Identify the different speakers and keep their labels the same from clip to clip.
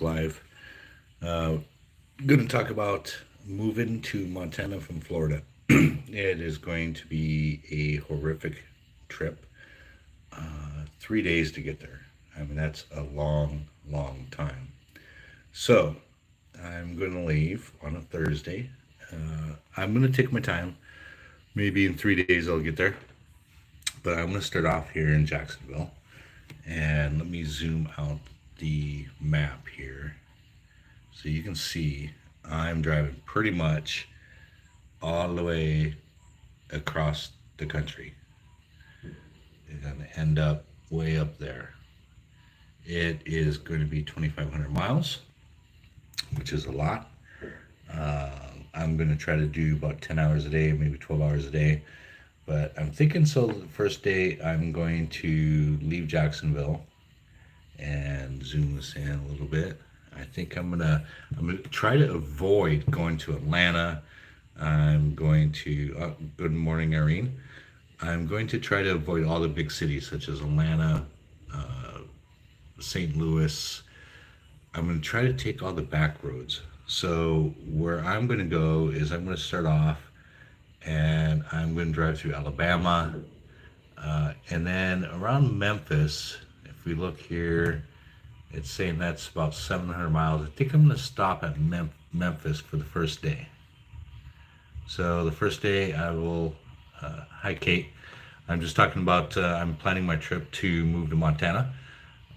Speaker 1: Live. Uh, going to talk about moving to Montana from Florida. It is going to be a horrific trip. 3 days to get there. I mean, that's a long, long time. So, I'm going to leave on a Thursday. I'm going to take my time. Maybe in 3 days I'll get there. But I'm going to start off here in Jacksonville. And let me zoom out the map here so you can see I'm driving pretty much all the way across the country. It's going to end up way up there. It is going to be 2,500 miles, which is a lot. I'm going to try to do about 10 hours a day, maybe 12 hours a day. But I'm thinking so the first day I'm going to leave Jacksonville and zoom this in a little bit. I think I'm gonna try to avoid going to Atlanta. I'm going to good morning, Irene. I'm going to try to avoid all the big cities such as Atlanta, St. Louis. I'm going to try to take all the back roads. So where I'm going to go is I'm going to start off and I'm going to drive through Alabama, and then around Memphis. If we look here, it's saying that's about 700 miles. I think I'm going to stop at Memphis for the first day. So the first day I will, hi Kate. I'm just talking about I'm planning my trip to move to Montana.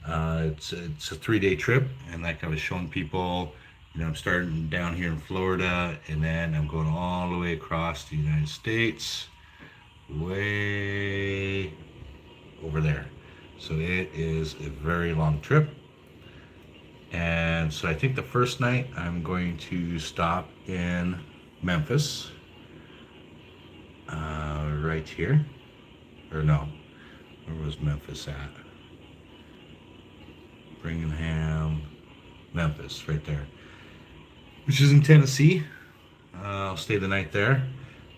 Speaker 1: It's a 3 day trip, and like I was showing people, I'm starting down here in Florida, and then I'm going all the way across the United States, way over there. So it is a very long trip. And so I think the first night I'm going to stop in Memphis, right here. Or no, where was Memphis at? Birmingham, Memphis, right there, which is in Tennessee. I'll stay the night there.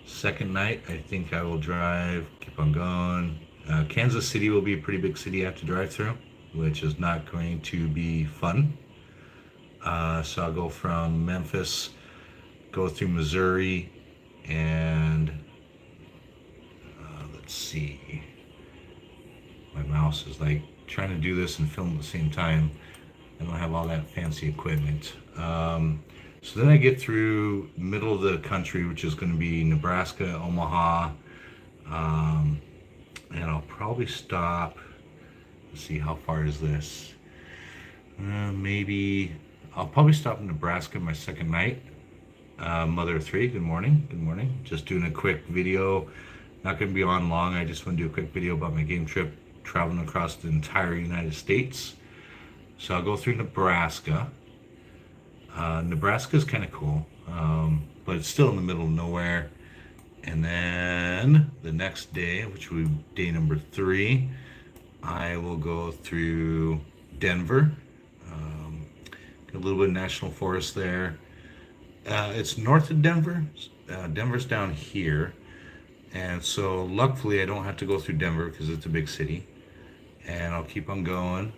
Speaker 1: Second night, I think I will drive, keep on going. Kansas City will be a pretty big city I have to drive through, which is not going to be fun. So I'll go from Memphis, go through Missouri, and let's see. My mouse is like trying to do this and film at the same time. I don't have all that fancy equipment. So then I get through middle of the country, which is going to be Nebraska, Omaha, and I'll probably stop. Let's see, how far is this? Maybe I'll probably stop in Nebraska my second night. Mother of three, good morning. Good morning. Just doing a quick video. Not going to be on long. I just want to do a quick video about my game trip traveling across the entire United States. So I'll go through Nebraska. Nebraska is kind of cool, but it's still in the middle of nowhere. And then the next day, which will be day number 3, I will go through Denver. Get a little bit of national forest there. It's north of Denver. Denver's down here. And so luckily I don't have to go through Denver because it's a big city. And I'll keep on going.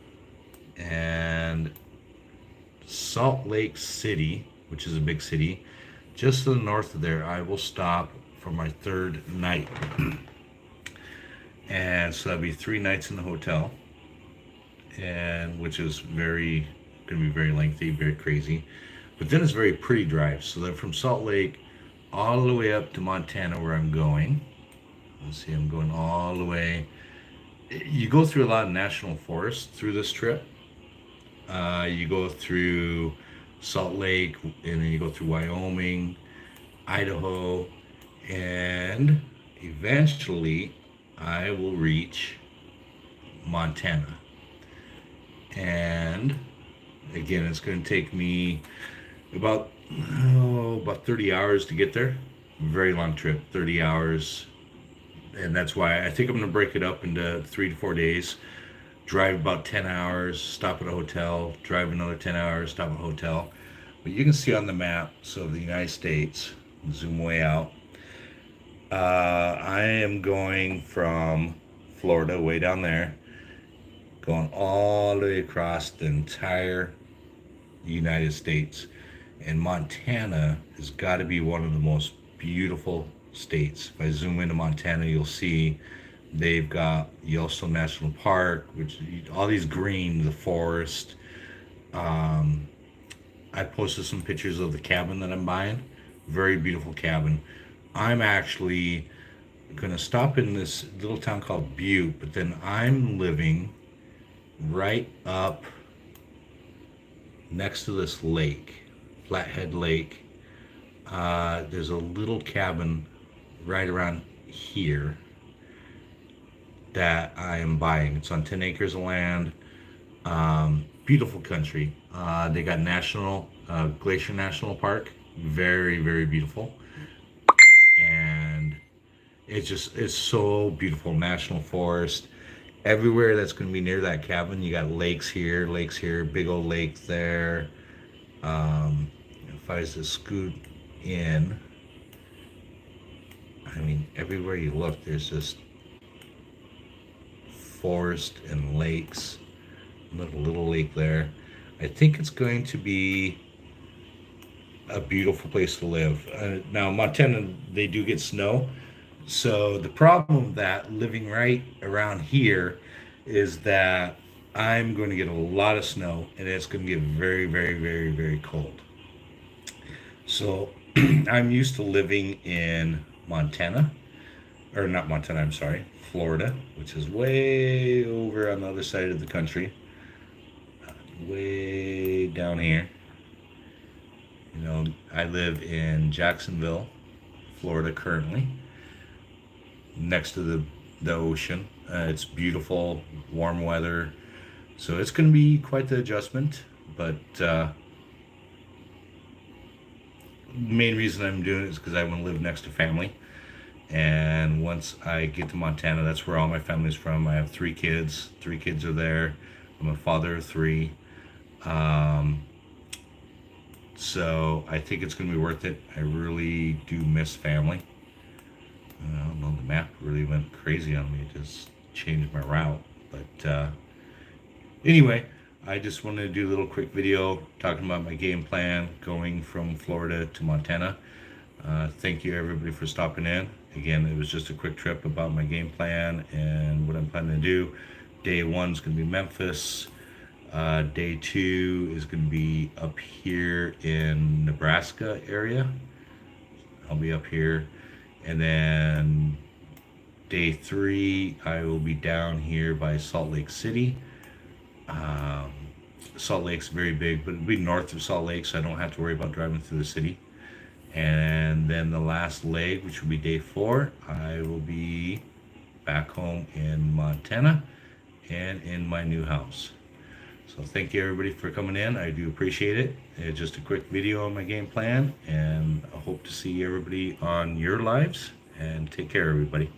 Speaker 1: And Salt Lake City, which is a big city, just to the north of there, I will stop for my third night. And so that'll be 3 nights in the hotel, and which is going to be very lengthy, very crazy. But then it's a very pretty drive. So then from Salt Lake all the way up to Montana where I'm going. Let's see, I'm going all the way. You go through a lot of national forests through this trip. You go through Salt Lake, and then you go through Wyoming, Idaho, and eventually I will reach Montana. And again, it's going to take me about 30 hours to get there. Very long trip, 30 hours. And that's why I think I'm going to break it up into 3 to 4 days. Drive about 10 hours, stop at a hotel, drive another 10 hours, stop at a hotel. But you can see on the map, so the United States, zoom way out. I am going from Florida, way down there, going all the way across the entire United States. And Montana has got to be one of the most beautiful states. If I zoom into Montana, you'll see they've got Yellowstone National Park, which all these green, the forest. Um, I posted some pictures of the cabin that I'm buying. Very beautiful cabin. I'm actually gonna stop in this little town called Butte, but then I'm living right up next to this lake, Flathead Lake. There's a little cabin right around here that I am buying. It's on 10 acres of land. Beautiful country. They got Glacier National Park. Very, very beautiful. And it's so beautiful. National Forest. Everywhere that's going to be near that cabin, you got lakes here, big old lakes there. If I was to scoot in, I mean, everywhere you look, there's just forest and lakes. Little lake there. I think it's going to be a beautiful place to live. Now, Montana, they do get snow. So the problem that living right around here is that I'm going to get a lot of snow and it's going to get very, very, very, very cold. So I'm used to living in Montana, or not Montana, I'm sorry, Florida, which is way over on the other side of the country, way down here. You know, I live in Jacksonville, Florida currently, next to the ocean. It's beautiful, warm weather, so it's going to be quite the adjustment. But main reason I'm doing it is because I want to live next to family. And once I get to Montana, that's where all my family's from. I have 3 kids. 3 kids are there. I'm a father of 3. So I think it's going to be worth it. I really do miss family. I don't know, the map really went crazy on me. It just changed my route. But anyway, I just wanted to do a little quick video talking about my game plan going from Florida to Montana. Thank you everybody for stopping in. Again, it was just a quick trip about my game plan and what I'm planning to do. Day 1 is going to be Memphis. Day 2 is going to be up here in Nebraska area. I'll be up here. And then day 3, I will be down here by Salt Lake City. Salt Lake's very big, but it'll be north of Salt Lake, so I don't have to worry about driving through the city. And then the last leg, which will be day 4, I will be back home in Montana and in my new house. So thank you everybody for coming in. I do appreciate it. It's just a quick video on my game plan, and I hope to see everybody on your lives, and take care everybody.